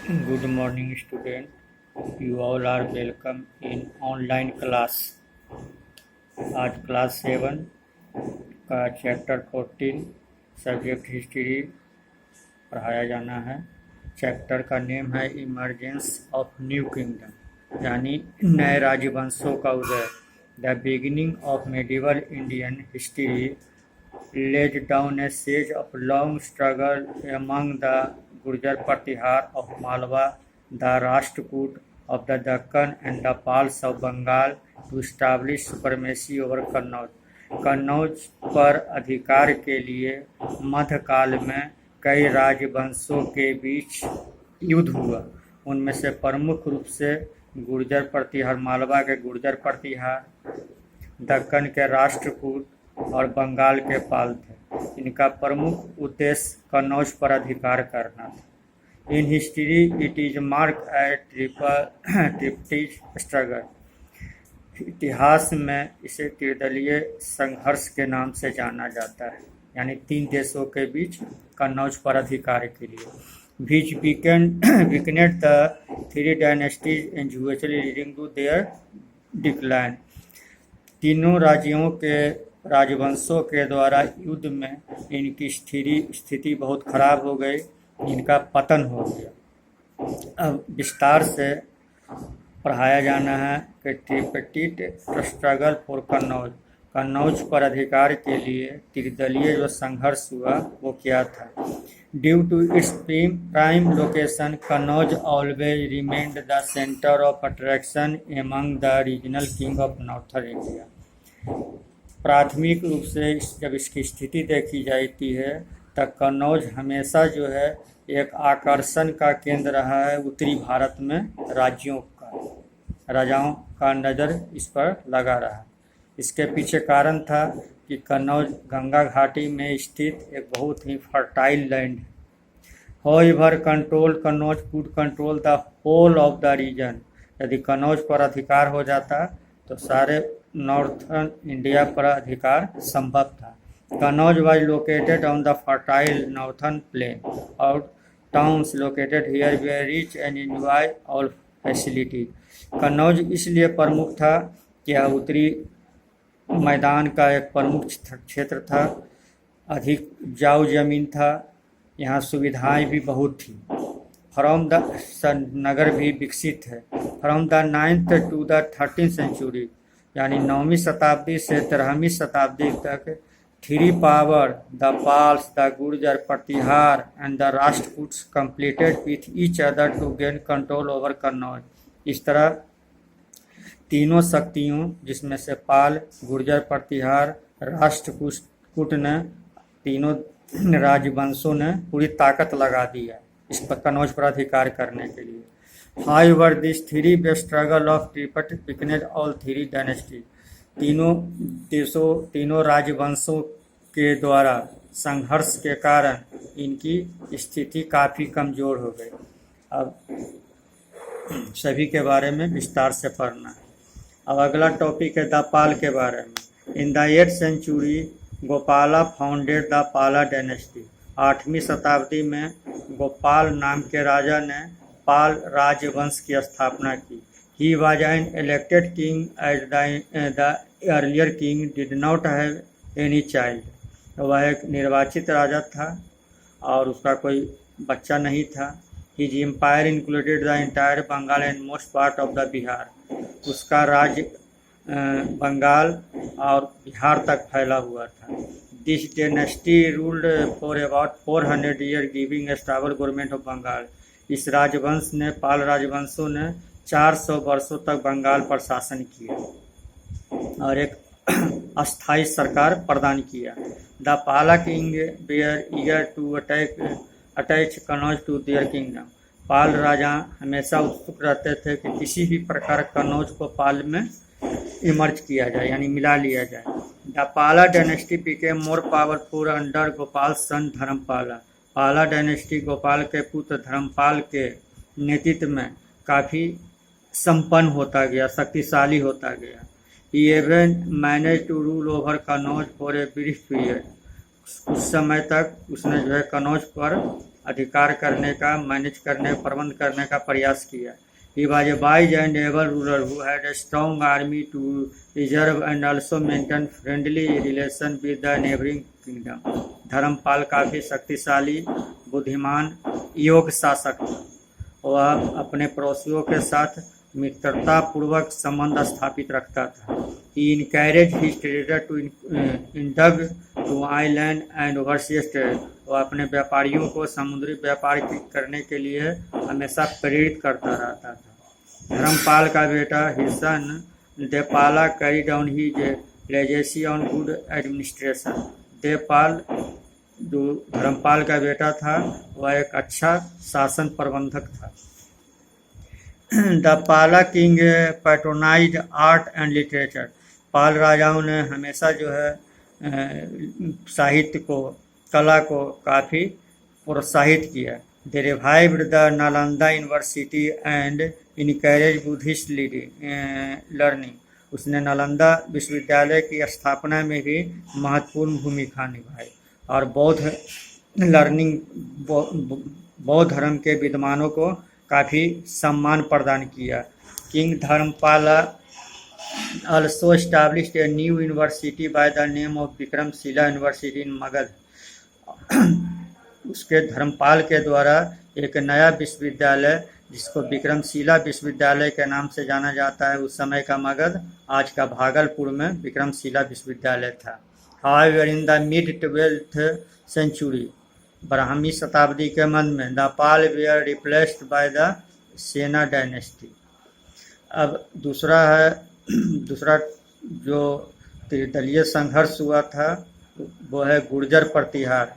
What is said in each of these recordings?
Good morning, student. You all are welcome in online class. आज class 7 का chapter 14 subject history पढ़ाया जाना है। चैप्टर का नेम है इमर्जेंस ऑफ न्यू किंगडम, यानी नए राजवंशों का उदय। The beginning of medieval Indian history laid down a siege of long struggle among the Gurjar Pratihar of Malwa, the Rashtrakoot of the Deccan, and the Pals of Bengal to establish supremacy over Kannauj. Kannauj पर अधिकार के लिए मध्यकाल में कई राजवंशों के बीच युद्ध हुआ। उनमें से प्रमुख रूप से गुर्जर प्रतिहार, मालवा के गुर्जर प्रतिहार, दक्कन के राष्ट्रकूट और बंगाल के पाल थे। इनका प्रमुख उद्देश्य कन्नौज पर अधिकार करना था। In history it is mark a triptych struggle. इतिहास में इसे त्रिदलीय संघर्ष के नाम से जाना जाता है, यानी 3 देशों के बीच कन्नौज पर अधिकार के लिए। which weakened the 3 dynasties and eventually leading to their decline। तीनों राज्यों के राजवंशों के द्वारा युद्ध में इनकी स्थिति बहुत खराब हो गई, इनका पतन हो गया। अब विस्तार से पढ़ाया जाना है कि ट्रिपटिक स्ट्रगल फॉर कन्नौज, कन्नौज पर अधिकार के लिए त्रिदलीय जो संघर्ष हुआ वो क्या था। Due to its prime location, Kannauj always remained the centre of attraction among the regional king of northern India. प्राथमिक रूप से जब इसकी स्थिति देखी जाती है तब कन्नौज हमेशा जो है एक आकर्षण का केंद्र रहा है। उत्तरी भारत में राजाओं का नज़र इस पर लगा रहा। इसके पीछे कारण था कि कन्नौज गंगा घाटी में स्थित एक बहुत ही फर्टाइल लैंड है। However, Kannauj could control the whole of the region. यदि कन्नौज पर अधिकार हो जाता तो सारे नॉर्थर्न इंडिया पर अधिकार संभव था। Kannauj was located on the fertile northern plain और towns located here were rich and enjoy all facilities. Kannauj इसलिए प्रमुख था कि यह उत्तरी मैदान का एक प्रमुख क्षेत्र था, अधिक उपजाऊ जमीन था, यहाँ सुविधाएं भी बहुत थी। फ्रॉम द नगर भी विकसित है। From the 9th to the 13th century, यानी 9वीं शताब्दी से 13वीं शताब्दी तक 3 power the Palas, the Gurjara Pratihara and the Rashtrakutas completed with each other to gain control over Kannauj. इस तरह तीनों शक्तियों, जिसमें से पाल, गुर्जर प्रतिहार, राष्ट्रकूट ने, तीनों राजवंशों ने पूरी ताकत लगा दी है इस पर कन्नौज पर अधिकार करने के लिए। However, this three-way struggle of tripartite weakened all 3 dynasty. तीनों राजवंशों के द्वारा संघर्ष के कारण इनकी स्थिति काफ़ी कमज़ोर हो गई। अब सभी के बारे में विस्तार से पढ़ना है। अब अगला टॉपिक है द पाल के बारे में। In the 8th century Gopala founded the Pala dynasty. 8वीं शताब्दी में गोपाल नाम के राजा ने पाल राजवंश की स्थापना की। He was an elected king as the earlier king did not have any child. वह एक निर्वाचित राजा था और उसका कोई बच्चा नहीं था। His empire included the entire Bengal and most part of the Bihar. उसका राज्य बंगाल और बिहार तक फैला हुआ था। This dynasty ruled for about 400 year giving a stable government of Bengal. इस राजवंश ने, पाल राजवंशों ने 400 वर्षों तक बंगाल पर शासन किया और एक अस्थायी सरकार प्रदान किया। The Pala king were eager to attach Kannauj to their kingdom. Pala राजा हमेशा उत्सुक रहते थे कि किसी भी प्रकार कन्नौज को पाल में इमर्ज किया जाए, यानी मिला लिया जाए। The Pala dynasty became more powerful under Gopal son Dharmapala. Pala dynasty Gopal के पुत्र धर्मपाल के नेतृत्व में काफ़ी संपन्न होता गया, शक्तिशाली होता गया। He even manage to rule over Kannauj for a brief period. कुछ समय तक उसने जो है कन्नौज पर अधिकार करने का, मैनेज करने, प्रबंध करने का प्रयास किया। He was a wise and able ruler who had a strong army to preserve and also maintain friendly relation with the neighboring kingdom. Dharmpal काफी शक्तिशाली, बुद्धिमान, योग्य शासक था। वह अपने पड़ोसियों के साथ मित्रता पूर्वक संबंध स्थापित रखता था। He encouraged his trader to induct to island and overseas trade. वह अपने व्यापारियों को समुद्री व्यापार करने के लिए हमेशा प्रेरित करता रहता था। धर्मपाल का बेटा his son Devapala carried on his legacy on good administration. Devapal जो धर्मपाल का बेटा था वह एक अच्छा शासन प्रबंधक था। The Pala king patronize art and literature. Pala राजाओं ने हमेशा जो है साहित्य को, कला को काफ़ी प्रोत्साहित किया। They revived the Nalanda university and encourage Buddhist learning. उसने नालंदा विश्वविद्यालय की स्थापना में भी महत्वपूर्ण भूमिका निभाई और बौद्ध धर्म के विद्वानों को काफ़ी सम्मान प्रदान किया। King Dharmapala also established a new university by the name of Vikramshila university in Magadh. उसके धर्मपाल के द्वारा एक नया विश्वविद्यालय जिसको विक्रमशिला विश्वविद्यालय के नाम से जाना जाता है, उस समय का मगध आज का भागलपुर में विक्रमशिला विश्वविद्यालय था। However, in the mid-12th century, Brahmi शताब्दी के मध्य में the Pala were replaced by the Sena dynasty. अब दूसरा जो त्रिदलीय संघर्ष हुआ था वो है गुर्जर प्रतिहार।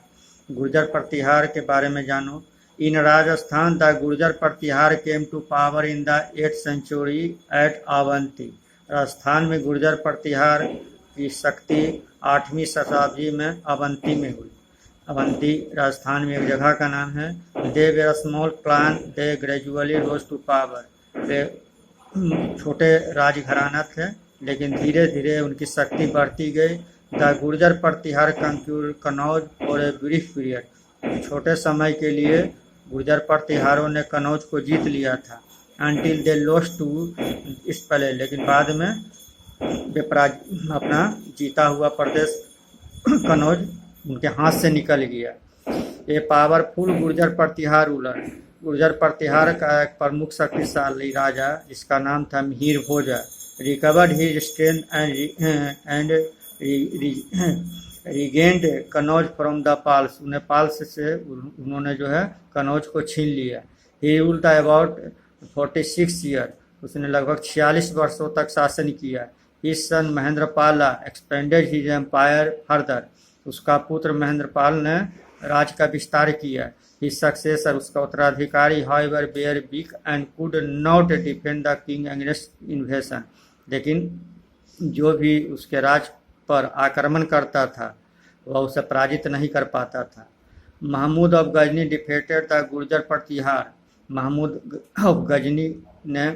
गुर्जर प्रतिहार के बारे में जानो। In Rajasthan the Gurjara Pratihara came to power in the 8th century at Avanti. Rajasthan में गुर्जर प्रतिहार की शक्ति 8वीं शताब्दी में अवंती में हुई। अवंती राजस्थान में एक जगह का नाम है। They were small clan, they gradually rose to power. वे छोटे राजघराना थे लेकिन धीरे धीरे उनकी शक्ति बढ़ती गई। The Gurjara Pratihara conquer Kannauj for a brief period. छोटे समय के लिए गुर्जर प्रतिहारों ने कनौज को जीत लिया था। अनटिल दे लॉस्ट टू, इस पहले, लेकिन बाद में वे अपना जीता हुआ प्रदेश कनौज उनके हाथ से निकल गया। ये पावरफुल गुर्जर प्रतिहार रूलर। गुर्जर प्रतिहार का एक प्रमुख शक्तिशाली राजा जिसका नाम था Mihir Bhoja recovered his strength and regained Kannauj from the Palas. उन्हें पाल्स से उन्होंने जो है कनौज को छीन लिया। He ruled about 46 year. उसने लगभग 46 वर्षों तक शासन किया। His son Mahendrapala expanded his empire further. उसका पुत्र महेंद्रपाल ने राज का विस्तार किया। हिज सक्सेसर, उसका उत्तराधिकारी, however were weak and could not defend the king against invasion. लेकिन जो भी उसके राज पर आक्रमण करता था वह उसे पराजित नहीं कर पाता था। Mahmud of Ghazni defeated the Gurjara Pratihara. Mahmud of Ghazni ने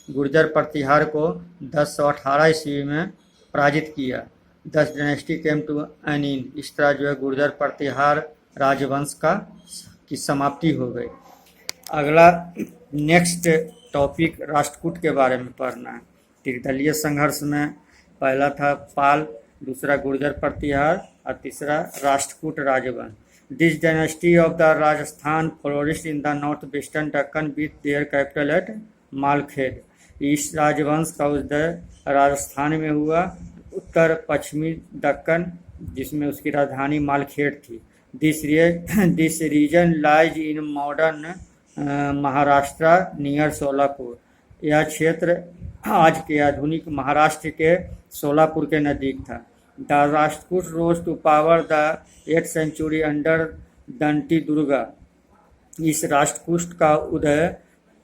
गुर्जर प्रतिहार को 1018 ईस्वी में पराजित किया। 10 dynasty came to an end. इस तरह जो है गुर्जर प्रतिहार राजवंश की समाप्ति हो गई। अगला नेक्स्ट टॉपिक राष्ट्रकूट के बारे में पढ़ना है। त्रिदलीय संघर्ष में पहला था पाल, दूसरा गुर्जर प्रतिहार और तीसरा राष्ट्रकूट राजवंश। This dynasty of the Rajasthan flourished in the north western Deccan with their capital at Malkhed. इस राजवंश का उदय राजस्थान में हुआ, उत्तर पश्चिमी दक्कन, जिसमें उसकी राजधानी मालखेड़ थी। This reason lies in modern Maharashtra near Solapur. यह क्षेत्र आज के आधुनिक महाराष्ट्र के सोलापुर के नज़दीक था। The Rashtrakuta rose to power the 8th century under Danti Durga. इस राष्ट्रकूट का उदय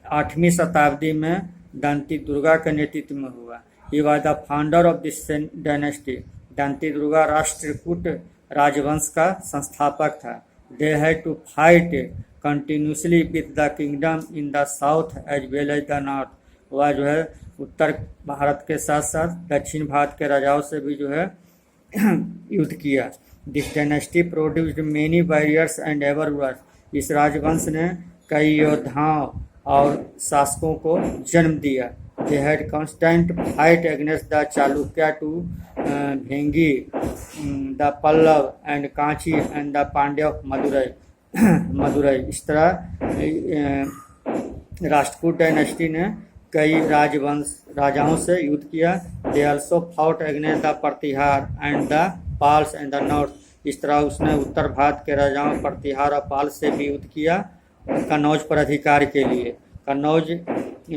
8वीं शताब्दी में दंती दुर्गा के नेतृत्व में हुआ। He was the founder of this dynasty. दंती दुर्गा राष्ट्रकूट राजवंश का संस्थापक था। They had to fight continuously with the kingdom in the south as well as the north. वह जो है उत्तर भारत के साथ साथ दक्षिण भारत के राजाओं से भी जो है युद्ध किया। This dynasty produced many warriors and ever rulers. इस राजवंश ने कई योद्धाओं और शासकों को जन्म दिया। They had constant fight against the Chalukya to Bhengi, the Pallav and Kanchi and the Pandya of Madurai. Madurai. इस तरह राष्ट्रकूट डायनेस्टी ने कई राजाओं से युद्ध किया। They also fought against the Pratihara and the Palas and the north. इस तरह उसने उत्तर भारत के राजाओं प्रतिहार और पाल से भी युद्ध किया कन्नौज पर अधिकार के लिए। कन्नौज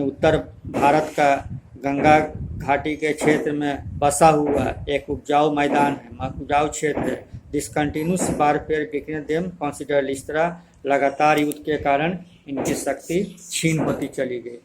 उत्तर भारत का गंगा घाटी के क्षेत्र में बसा हुआ एक उपजाऊ मैदान है, उपजाऊ क्षेत्र है। दिस कंटिन्यूस वारफेयर बिकने देम कॉन्सिडर्ड। इस तरह लगातार युद्ध के कारण इनकी शक्ति क्षीण होती चली गई।